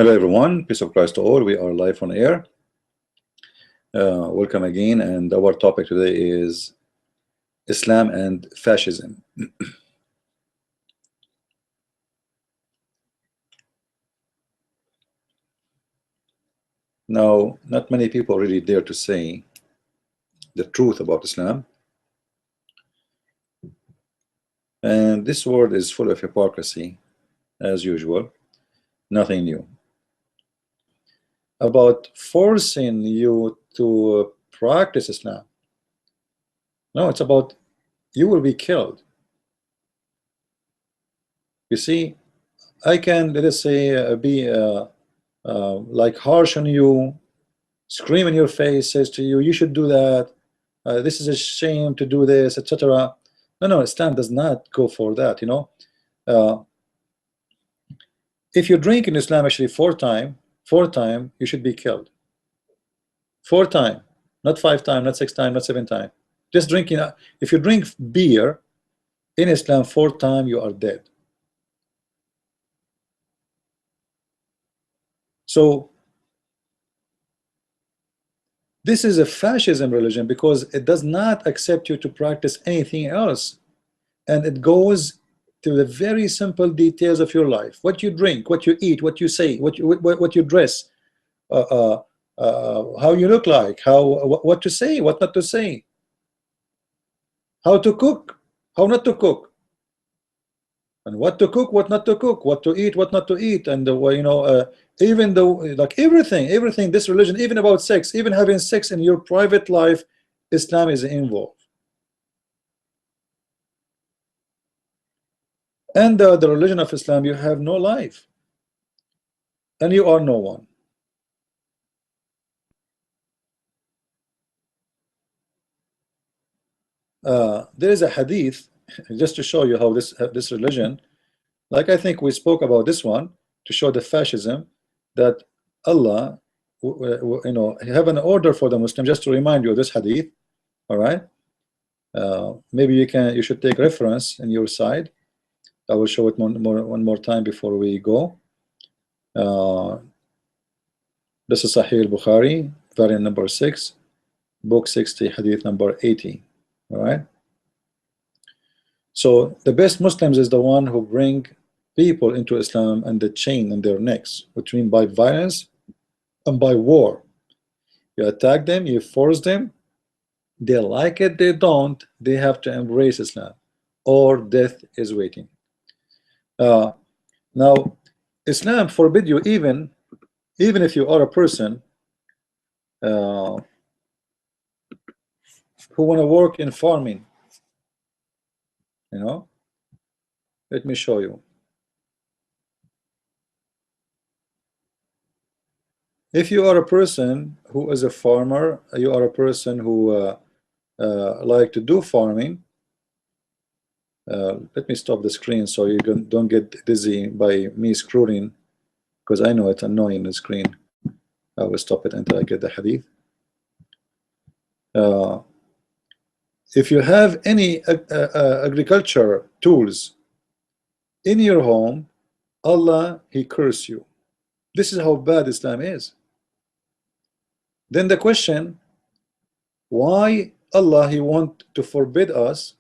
Hello everyone, peace of Christ to all. We are live on air. Welcome again, and our topic today is Islam and fascism. Now, not many people really dare to say the truth about Islam, and this world is full of hypocrisy as usual. Nothing new about forcing you to practice Islam. No, it's about you will be killed. You see, I can, let us say, be like harsh on you, scream in your face, says to you, you should do that, this is a shame to do this, etc. No, Islam does not go for that, you know. If you drink in Islam actually four time, you should be killed. 4 times, not 5 times, not 6 times, not 7 times. Just drinking, if you drink beer in Islam 4 times, you are dead. So this is a fascism religion because it does not accept you to practice anything else, and it goes to the very simple details of your life: what you drink, what you eat, what you say, what you dress, how you look like, what to say, what not to say, how to cook, how not to cook, and what to cook, what not to cook, what to eat, what not to eat, and you know, even though, like everything, this religion, even about sex, even having sex in your private life, Islam is involved. And the religion of Islam, you have no life, and you are no one. There is a hadith just to show you how this religion, like I think we spoke about this one, to show the fascism, that Allah, you know, have an order for the Muslim. Just to remind you of this hadith, all right? Maybe you should take reference in your side. I will show it one more time before we go. This is Sahih al-Bukhari, variant number 6, book 60, hadith number 80. All right. So the best Muslims is the one who bring people into Islam and the chain in their necks, which mean by violence and by war. You attack them, you force them, they like it, they don't, they have to embrace Islam, or death is waiting. Now, Islam forbid you, even if you are a person who want to work in farming, you know. Let me show you. If you are a person who is a farmer, you are a person who like to do farming. Let me stop the screen so you don't get dizzy by me scrolling, because I know it's annoying, the screen. I will stop it until I get the hadith. If you have any agriculture tools in your home, Allah, He curse you. This is how bad Islam is. Then the question, why Allah, He want to forbid us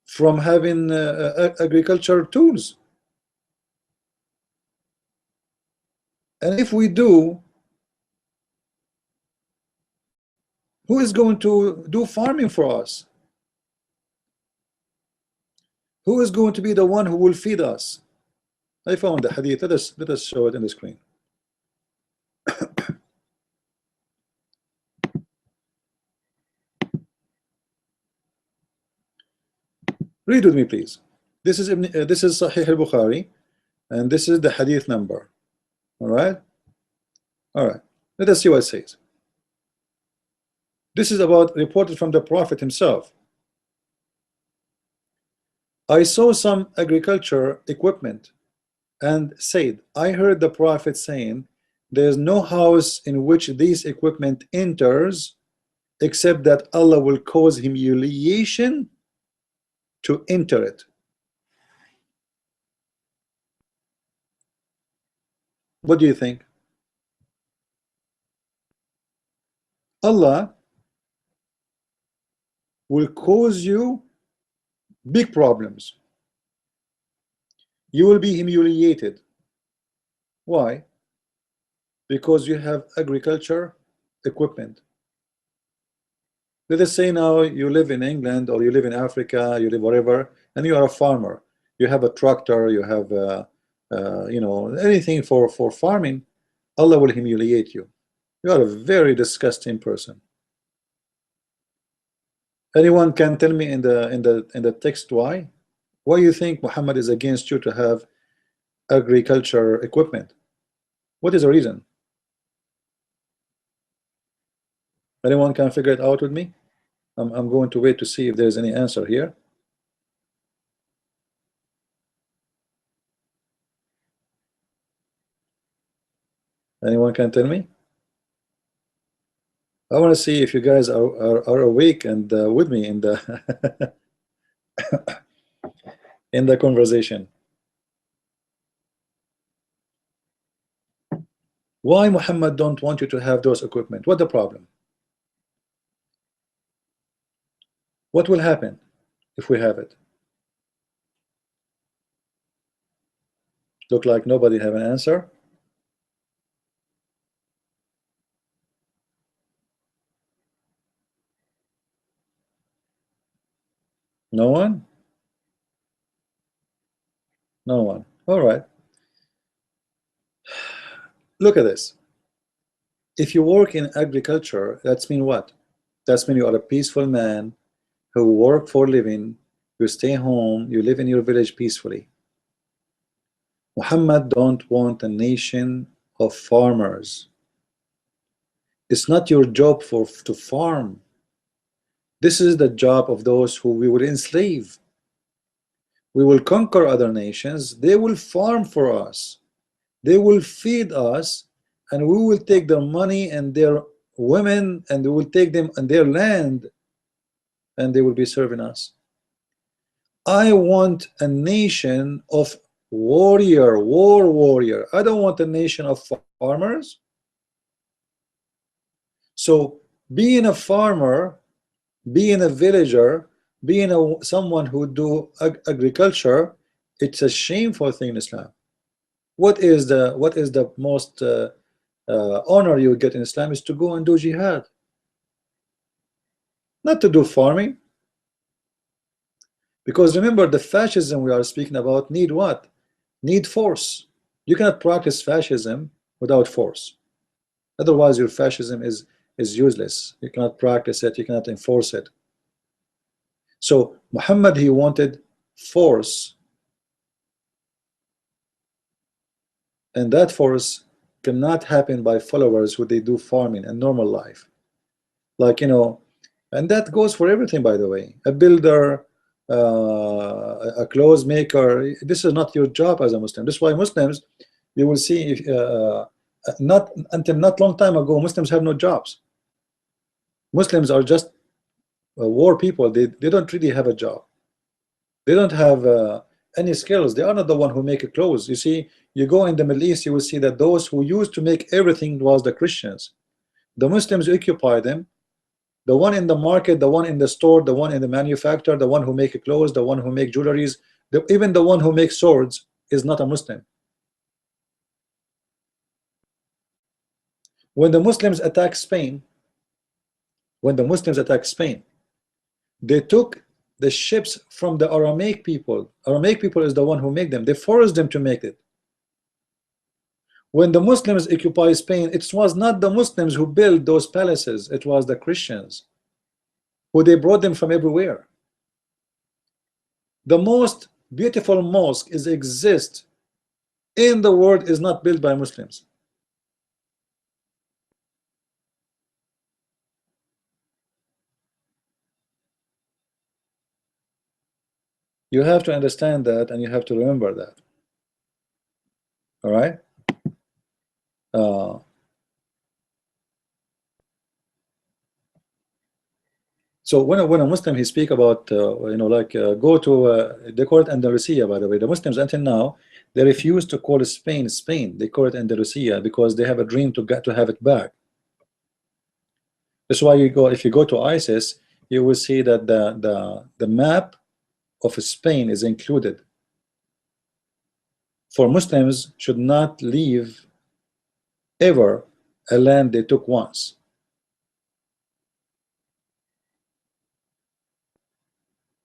from having agriculture tools? And if we do, who is going to do farming for us? Who is going to be the one who will feed us? I found the hadith. Let us show it in the screen. Read with me, please. This is Sahih al-Bukhari, and this is the hadith number. All right. Let us see what it says. This is reported from the Prophet himself. I saw some agriculture equipment and said, I heard the Prophet saying, there is no house in which this equipment enters except that Allah will cause humiliation to enter it. What do you think? Allah will cause you big problems. You will be humiliated. Why? Because you have agriculture equipment. Let us say now you live in England or you live in Africa, you live wherever, and you are a farmer. You have a tractor, you have anything for farming. Allah will humiliate you. You are a very disgusting person. Anyone can tell me in the text why? Why you think Muhammad is against you to have agriculture equipment? What is the reason? Anyone can figure it out with me? I'm going to wait to see if there's any answer here. Anyone can tell me? I want to see if you guys are awake and with me in the in the conversation. Why Muhammad don't want you to have those equipment? What the problem? What will happen if we have it? Look like nobody have an answer. No one? No one. All right. Look at this. If you work in agriculture, that's mean what? That's mean you are a peaceful man who work for a living, you stay home, you live in your village peacefully. Muhammad don't want a nation of farmers. It's not your job to farm. This is the job of those who we will enslave. We will conquer other nations. They will farm for us. They will feed us, and we will take their money and their women, and we will take them and their land, and they will be serving us. I want a nation of war warrior. I don't want a nation of farmers. So being a farmer, being a villager, being someone who do agriculture, it's a shameful thing in Islam. What is the most honor you get in Islam is to go and do jihad, not to do farming. Because remember, the fascism we are speaking about need what? Need force. You cannot practice fascism without force. Otherwise, your fascism is useless. You cannot practice it. You cannot enforce it. So Muhammad, he wanted force, and that force cannot happen by followers who they do farming and normal life, like and that goes for everything, by the way. A builder, a clothes maker. This is not your job as a Muslim. This is why Muslims, you will see, if not until not long time ago, Muslims have no jobs. Muslims are just war people. They don't really have a job. They don't have any skills. They are not the one who make clothes. You see, you go in the Middle East, you will see that those who used to make everything was the Christians. The Muslims occupy them. The one in the market, the one in the store, the one in the manufacturer, the one who make clothes, the one who make jewelries, even the one who makes swords is not a Muslim. When the Muslims attack Spain, they took the ships from the Aramaic people. Aramaic people is the one who make them. They forced them to make it. When the Muslims occupy Spain, it was not the Muslims who built those palaces. It was the Christians, who they brought them from everywhere. The most beautiful mosque exists in the world is not built by Muslims. You have to understand that, and you have to remember that. All right. So when a Muslim, he speak about go to they call it Andalusia, by the way. The Muslims until now, They refuse to call Spain Spain. They call it Andalusia because they have a dream to get to have it back. That's why you go, if you go to ISIS, you will see that the map of Spain is included. For Muslims should not leave ever a land they took once.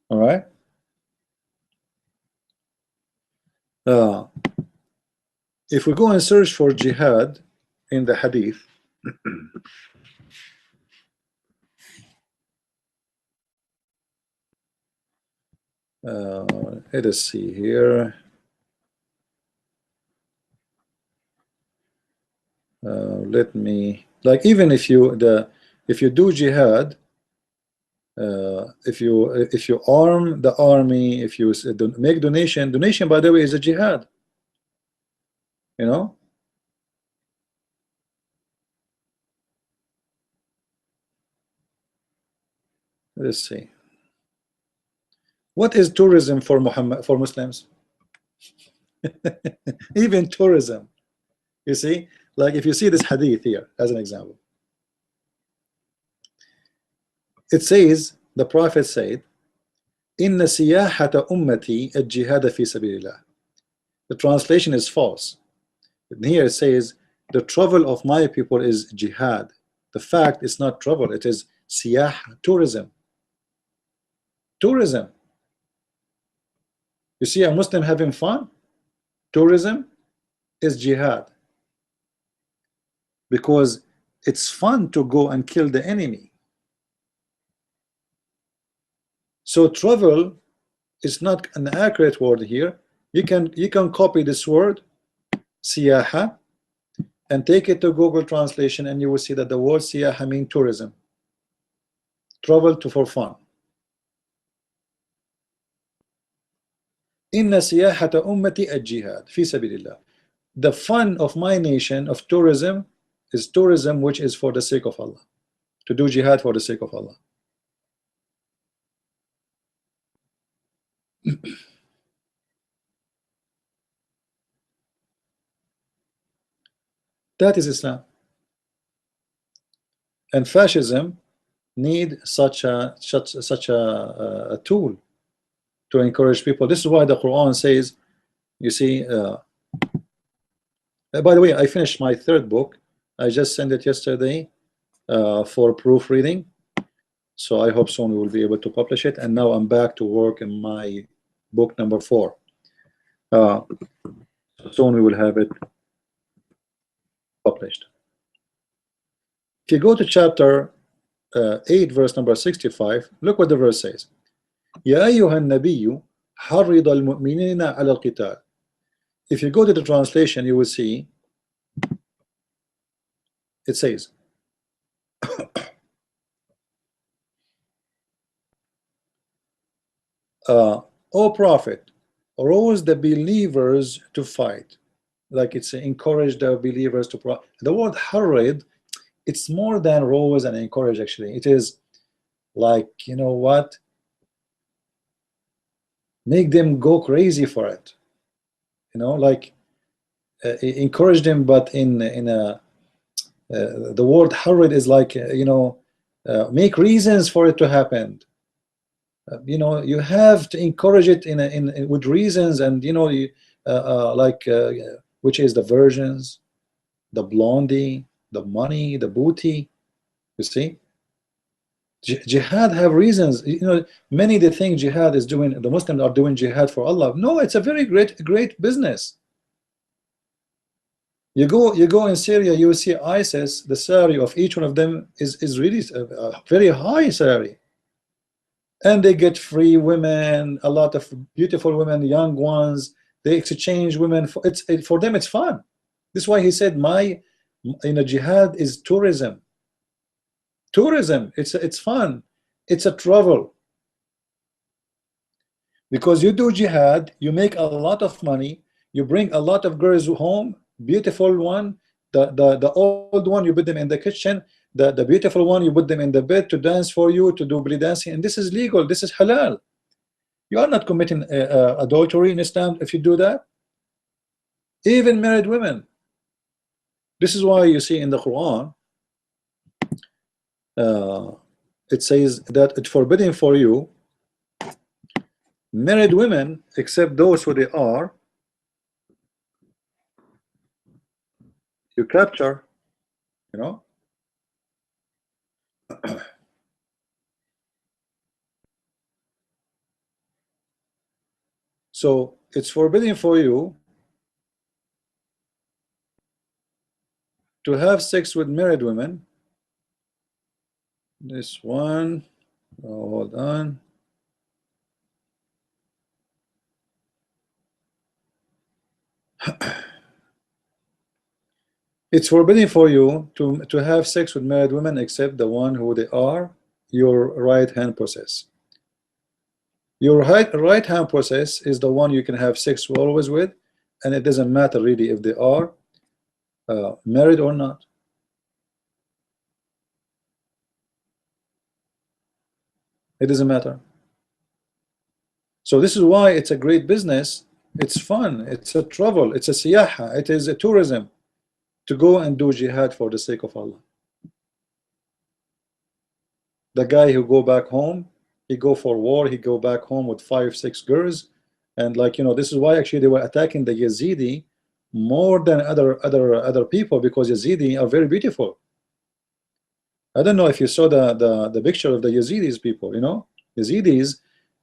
All right. If we go and search for jihad in the hadith, let us see here. Let me, like, even if you do jihad, if you arm the army, if you make donation, by the way is a jihad, you know. Let's see, what is tourism for Muslims? Even tourism, you see, like if you see this hadith here as an example, it says, the Prophet said, inna siyahata ummati al-jihad fi sabilillah. The translation is false. Here it says the travel of my people is jihad. The fact is not travel, it is siyah, tourism. Tourism. You see a Muslim having fun? Tourism is jihad, because it's fun to go and kill the enemy. So travel is not an accurate word here. You can copy this word siyaha and take it to Google translation, and you will see that the word siyaha means tourism, travel to for fun. Inna siyahata ummati al-jihad fi sabilillah. The fun of my nation of tourism is tourism which is for the sake of Allah, to do jihad for the sake of Allah. That is Islam. And fascism need such a tool to encourage people. This is why the Quran says, you see, by the way, I finished my third book. I just sent it yesterday for proofreading, so I hope soon we will be able to publish it. And now I'm back to work in my book number 4. Soon we will have it published. If you go to chapter 8, verse number 65, look what the verse says. يا أيها النبي حرض المؤمنين على القتال. If you go to the translation, you will see it says O Prophet, rouse the believers to fight. Like it's encourage the believers to the word harrid, it's more than rouse and encourage. Actually, it is like, you know what, make them go crazy for it, you know, like encourage them, but in a the word harrid is like, you know, make reasons for it to happen. You know, you have to encourage it in with reasons, and you know, which is the virgins, the blondie, the money, the booty. You see, jihad have reasons. You know, many they think jihad is doing, the Muslims are doing jihad for Allah. No, it's a very great business. You go in Syria, you will see ISIS, the salary of each one of them is really a very high salary, and they get free women, a lot of beautiful women, young ones. They exchange women for for them it's fun. This is why he said my, you know, jihad is tourism. Tourism, it's fun, it's a travel, because you do jihad, you make a lot of money, you bring a lot of girls home, beautiful one, the old one you put them in the kitchen, the beautiful one you put them in the bed to dance for you, to do belly dancing, and this is legal, this is halal. You are not committing adultery in Islam if you do that. even married women. This is why you see in the Quran, it says that it's forbidden for you married women except those who they are you capture, you know. So it's forbidden for you to have sex with married women. This one, oh, hold on. It's forbidden for you to have sex with married women except the one who they are your right hand possess. Your right hand possess is the one you can have sex always with, and it doesn't matter really if they are married or not. It doesn't matter. So this is why it's a great business. It's fun. It's a travel. It's a siyaha. It is a tourism to go and do jihad for the sake of Allah. The guy who go back home, he go for war, he go back home with 5-6 girls, and like, you know, this is why actually they were attacking the Yazidi more than other people, because Yazidi are very beautiful. I don't know if you saw the picture of the Yazidis people, you know. Yazidis,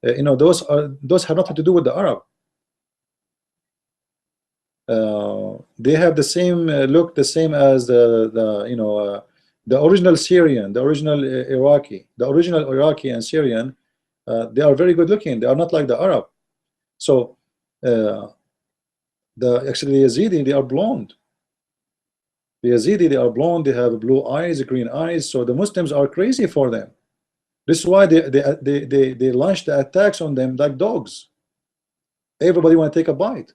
you know, those have nothing to do with the Arab. They have the same look, the same as the you know, the original Syrian, the original Iraqi, the original Iraqi and Syrian. They are very good looking. They are not like the Arab. So actually the Yazidi, they are blonde. The Yazidi, they are blonde. They have blue eyes, green eyes. So the Muslims are crazy for them. This is why they launch the attacks on them like dogs. Everybody want to take a bite,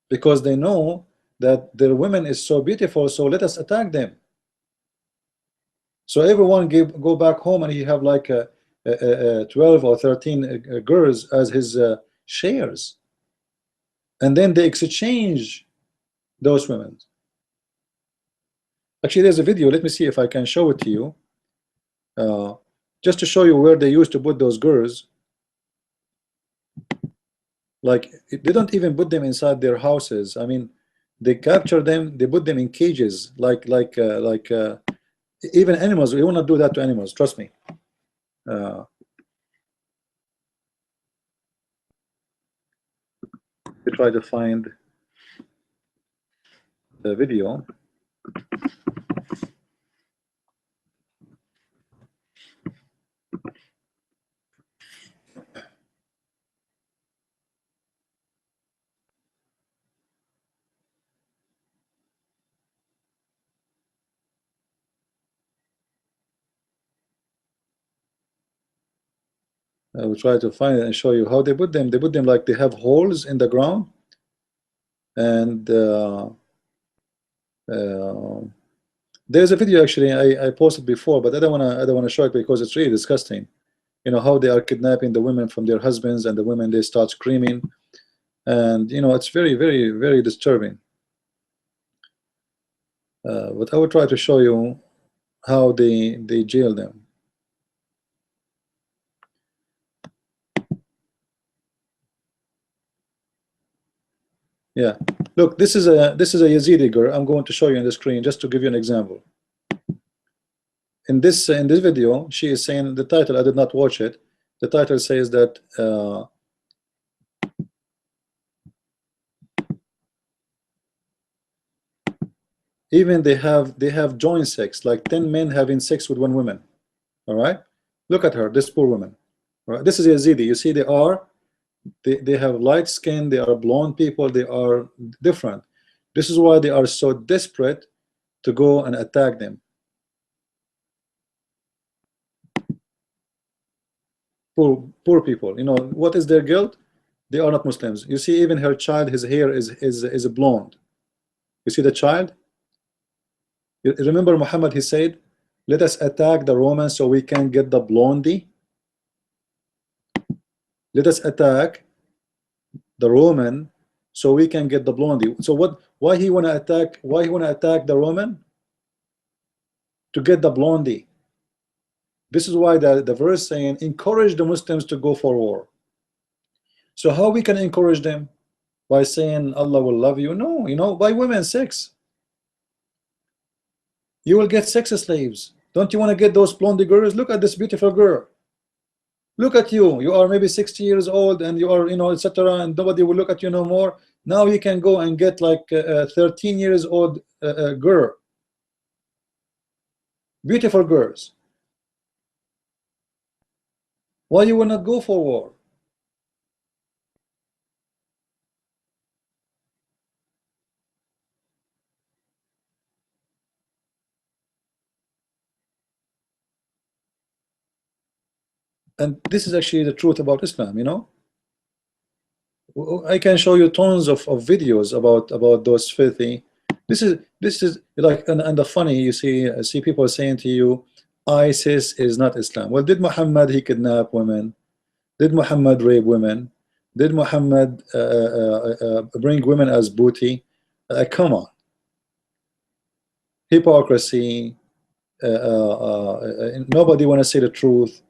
because they know that their women is so beautiful, so let us attack them. So everyone go back home and he have like 12 or 13 girls as his shares, and then they exchange those women. Actually, there's a video. Let me see if I can show it to you, just to show you where they used to put those girls. Like, they don't even put them inside their houses. I mean, they capture them, they put them in cages, like even animals. We will not do that to animals, trust me. To try to find the video. I will try to find it and show you how they put them. They put them like they have holes in the ground, and there's a video actually I posted before, but I don't wanna show it because it's really disgusting. You know how they are kidnapping the women from their husbands, and the women, they start screaming, and you know, it's very disturbing. But I will try to show you how they jail them. Yeah, look, this is a Yazidi girl. I'm going to show you on the screen just to give you an example. In this video, she is saying, the title, I did not watch it. The title says that even they have joint sex, like 10 men having sex with one woman. All right, look at her, this poor woman. All right, this is Yazidi. You see, they have light skin, they are blonde people, they are different. This is why they are so desperate to go and attack them. Poor people. You know what is their guilt? They are not Muslims. You see, even her child, his hair is blonde. You see the child? You remember Muhammad, he said, let us attack the Romans so we can get the blondie. Let us attack the Roman so we can get the blondie. So what? Why he wanna attack? Why he wanna attack the Roman? To get the blondie. This is why the verse saying encourage the Muslims to go for war. So how we can encourage them? By saying Allah will love you? No, you know, by women sex. You will get sex slaves. Don't you want to get those blondie girls? Look at this beautiful girl. Look at you. You are maybe 60 years old and you are, you know, etc. And nobody will look at you no more. Now you can go and get like a 13 years old girl. Beautiful girls. Why you will not go for war? And this is actually the truth about Islam, you know. I can show you tons of videos about those filthy. This is like and the funny, you see people saying to you, ISIS is not Islam. Well, did Muhammad he kidnap women? Did Muhammad rape women? Did Muhammad bring women as booty? Come on, hypocrisy. Nobody want to say the truth.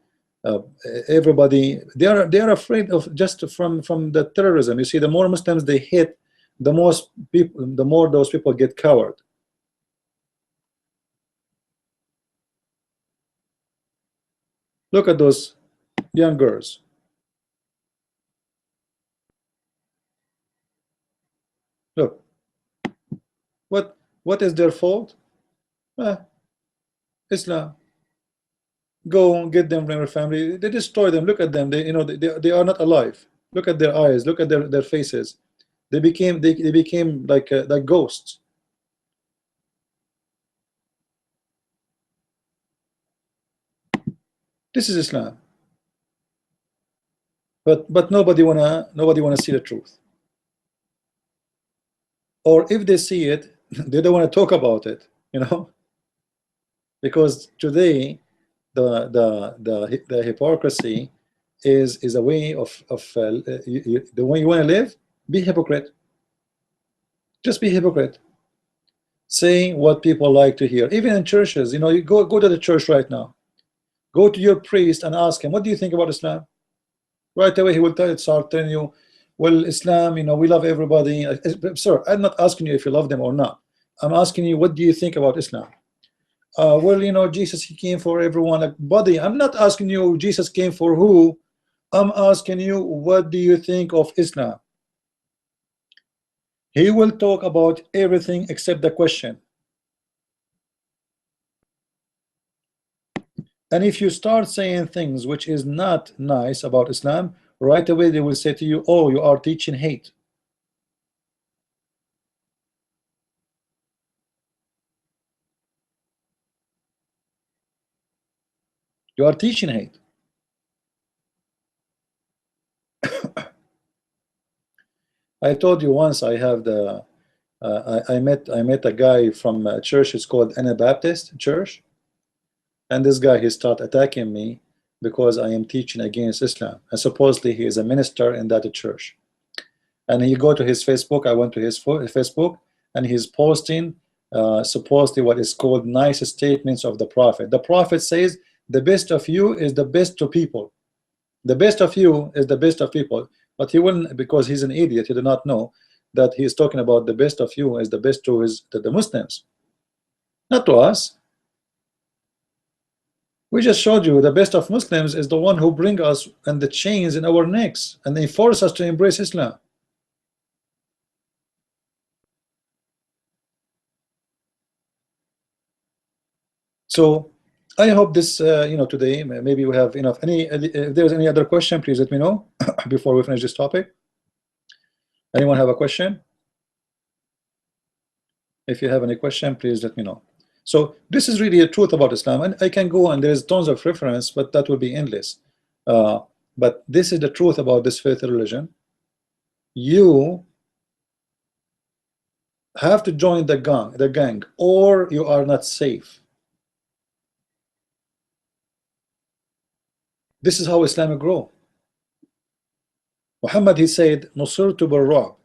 uh, Everybody, they are afraid of just from the terrorism. You see, the more Muslims they hit, the more those people get coward. Look at those young girls. Look, what is their fault? eh, Islam. Go get them from your family. They destroy them. Look at them. They, you know, they are not alive. Look at their eyes. Look at their faces. They became like ghosts. This is Islam. But nobody wanna see the truth. Or if they see it, they don't want to talk about it. You know, because today the hypocrisy is a way of the way you want to live. Be hypocrite. Just be hypocrite. Say what people like to hear. Even in churches, you know, you go to the church right now. Go to your priest and ask him, what do you think about Islam? Right away, he will start telling you, well, Islam, you know, we love everybody. Sir, I'm not asking you if you love them or not. I'm asking you, what do you think about Islam? Well, you know, Jesus, he came for everyone. Like, buddy, I'm not asking you Jesus came for who. I'm asking you, what do you think of Islam? He will talk about everything except the question. And if you start saying things which is not nice about Islam, right away they will say to you, oh, you are teaching hate. You are teaching hate. I told you once I have the I met a guy from a church. It's called Anabaptist Church, and this guy he started attacking me because I am teaching against Islam, and supposedly he is a minister in that church. And he go to his Facebook. I went to his Facebook, and he's posting supposedly what is called nice statements of the Prophet. The Prophet says the best of you is the best to people. The best of you is the best of people. But he wouldn't, because he's an idiot. He did not know that he's talking about the best of you is the best to the Muslims, not to us. We just showed you the best of Muslims is the one who bring us and the chains in our necks and they force us to embrace Islam. So I hope this you know, today maybe we have enough. If there's any other question, please let me know before we finish this topic. Anyone have a question? If you have any question, please let me know. So this is really a truth about Islam, and I can go and there's tons of reference, but that will be endless. But this is the truth about this faith religion. You have to join the gang, or you are not safe. This is how Islam grow. Muhammad, he said, Nusirtu bil-Ra'b.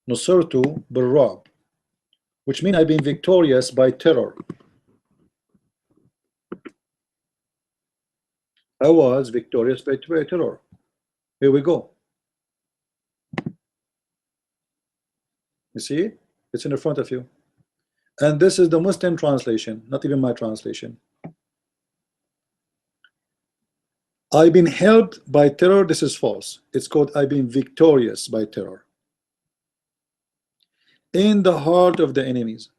Nusirtu bil-Ra'b, which means I've been victorious by terror. I was victorious by terror. Here we go. You see? It's in the front of you. And this is the Muslim translation, not even my translation. I've been helped by terror. This is false. It's called I've been victorious by terror. In the heart of the enemies.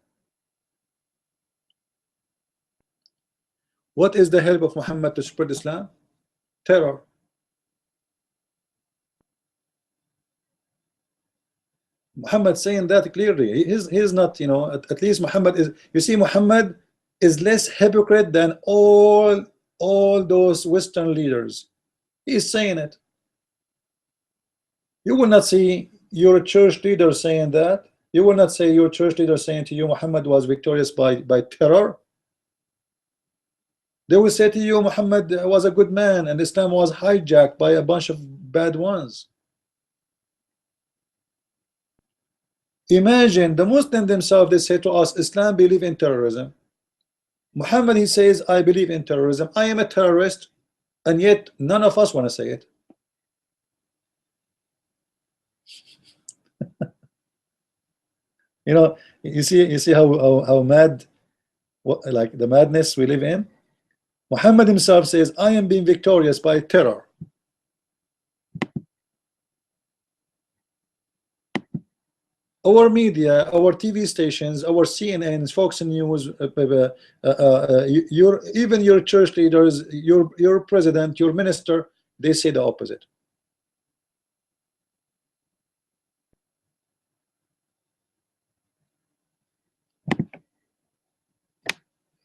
What is the help of Muhammad to spread Islam? Terror. Muhammad saying that clearly. He's not, you know, at least Muhammad is, you see, Muhammad is less hypocrite than all those Western leaders. He's saying it. You will not see your church leader saying that. You will not say your church leader saying to you Muhammad was victorious by terror. They will say to you Muhammad was a good man and Islam was hijacked by a bunch of bad ones. Imagine the Muslims themselves, they say to us Islam believe in terrorism. Muhammad, he says I believe in terrorism. I am a terrorist, and yet none of us want to say it. You know, you see how mad, like the madness we live in. Muhammad himself says I am being victorious by terror. Our media, our TV stations, our CNNs, Fox News, even your church leaders, your president, your minister, they say the opposite.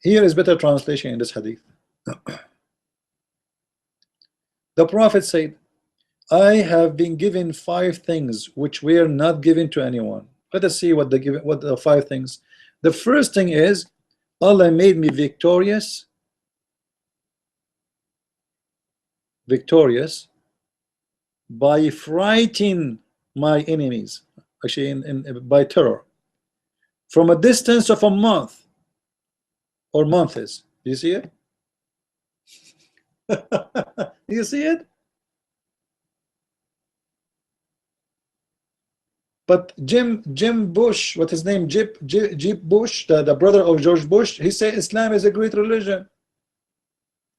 Here is better translation in this hadith. The Prophet said, I have been given 5 things which were not given to anyone. Let us see what the 5 things. The first thing is Allah made me victorious by frightening my enemies, actually by terror, from a distance of a month or months. Do you see it? Do you see it? But Jim Bush, what his name, Jeb Bush, the brother of George Bush, he said Islam is a great religion.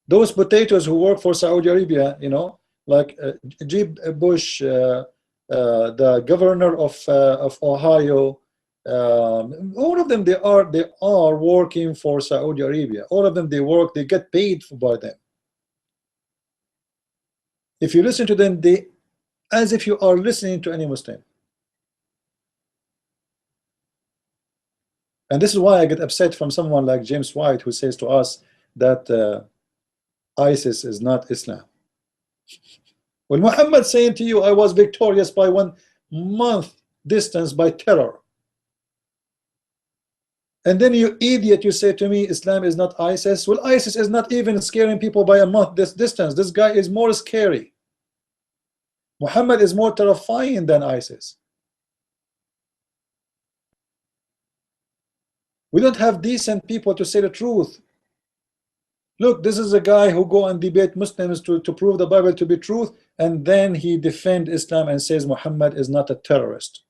Those potatoes who work for Saudi Arabia, you know, like Jeb Bush, the governor of Ohio, all of them, they are working for Saudi Arabia. All of them, they get paid by them. If you listen to them, as if you are listening to any Muslim. And this is why I get upset from someone like James White, who says to us that ISIS is not Islam. When Muhammad saying to you, I was victorious by 1 month distance by terror. And then you idiot, you say to me, Islam is not ISIS. Well, ISIS is not even scaring people by a month distance. This guy is more scary. Muhammad is more terrifying than ISIS. We don't have decent people to say the truth. Look, this is a guy who go and debate Muslims to prove the Bible to be truth, and then he defend Islam and says Muhammad is not a terrorist.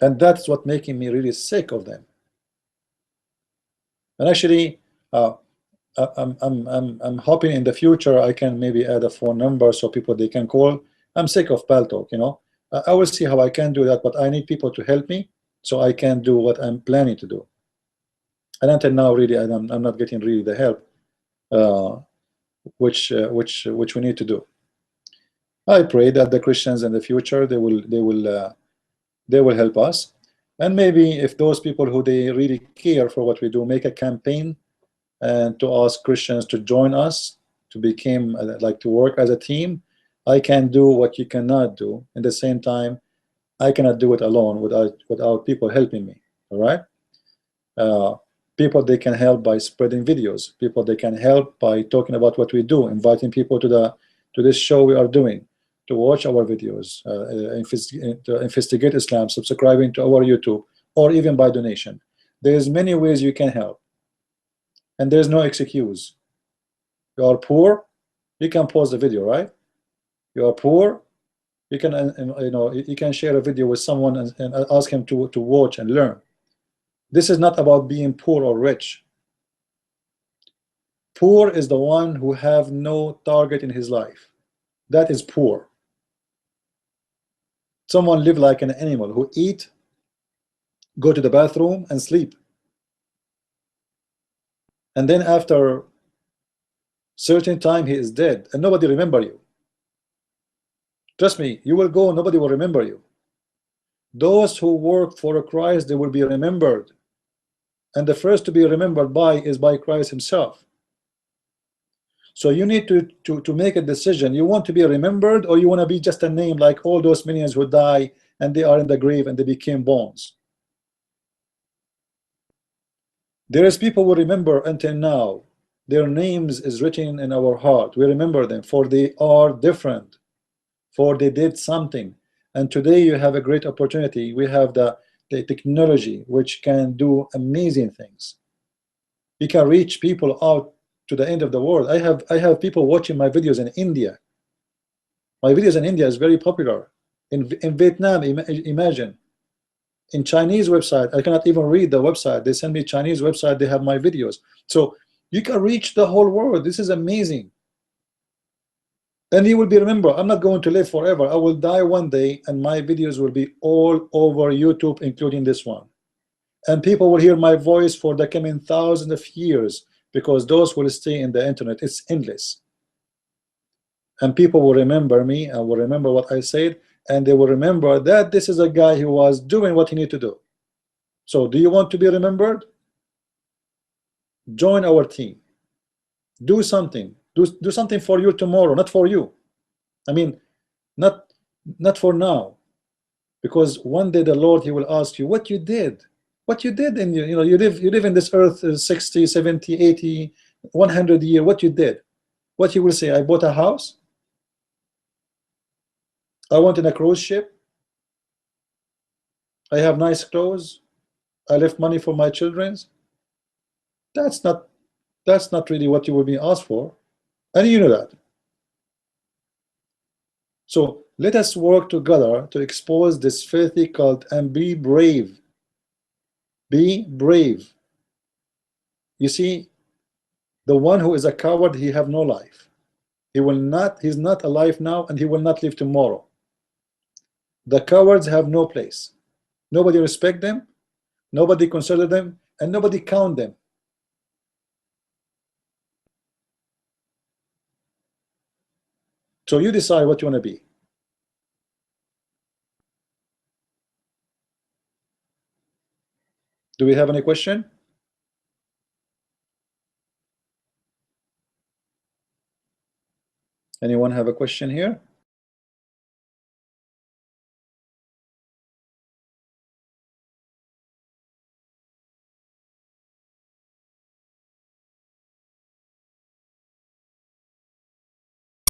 And that's what making me really sick of them. And actually, I'm hoping in the future I can maybe add a phone number so people they can call. I'm sick of Paltalk, you know. I will see how I can do that, but I need people to help me so I can do what I'm planning to do. And until now, really, I'm not getting really the help which we need to do. I pray that the Christians in the future they will help us, and maybe if those people who they really care for what we do make a campaign and to ask Christians to join us to become like to work as a team. I can do what you cannot do. At the same time, I cannot do it alone without people helping me. All right. People they can help by spreading videos. People they can help by talking about what we do, inviting people to this show we are doing, to watch our videos, to investigate Islam, subscribing to our YouTube, or even by donation. There's many ways you can help, and there's no excuse. You are poor, you can pause the video, right? You are poor, you can you can share a video with someone and ask him to watch and learn. This is not about being poor or rich. Poor is the one who have no target in his life. That is poor. Someone live like an animal, who eat, go to the bathroom, and sleep. And then after certain time he is dead and nobody remember you. Trust me, you will go, nobody will remember you. Those who work for Christ, they will be remembered. And the first to be remembered by is by Christ himself. So you need to make a decision. You want to be remembered, or you want to be just a name like all those millions who die and they are in the grave and they became bones. There is people who remember until now. Their names is written in our heart. We remember them, for they are different, for they did something. And today you have a great opportunity. We have the technology which can do amazing things. You can reach people out to the end of the world. I have people watching my videos in India. My videos in India is very popular. In Vietnam, imagine. In Chinese website, I cannot even read the website. They send me Chinese website, they have my videos. So you can reach the whole world. This is amazing. And you will be remembered. I'm not going to live forever. I will die one day and my videos will be all over YouTube, including this one. And people will hear my voice for the coming thousands of years, because those will stay in the internet. It's endless. And people will remember me and will remember what I said, and they will remember that this is a guy who was doing what he needed to do. So do you want to be remembered? Join our team. Do something. Do something for you tomorrow, not for you. I mean, not for now, because one day the Lord, he will ask you what you did. What you did in you live in this earth 60, 70, 80, 100 years. What you did. What you will say, I bought a house, I went in a cruise ship, I have nice clothes, I left money for my children. That's not really what you will be asked for, and you know that. So let us work together to expose this filthy cult and be brave. Be brave. You see, the one who is a coward, he have no life. He's not alive now, and he will not live tomorrow. The cowards have no place. Nobody respect them, nobody consider them, and nobody count them. So you decide what you want to be. Do we have any question? Anyone have a question here?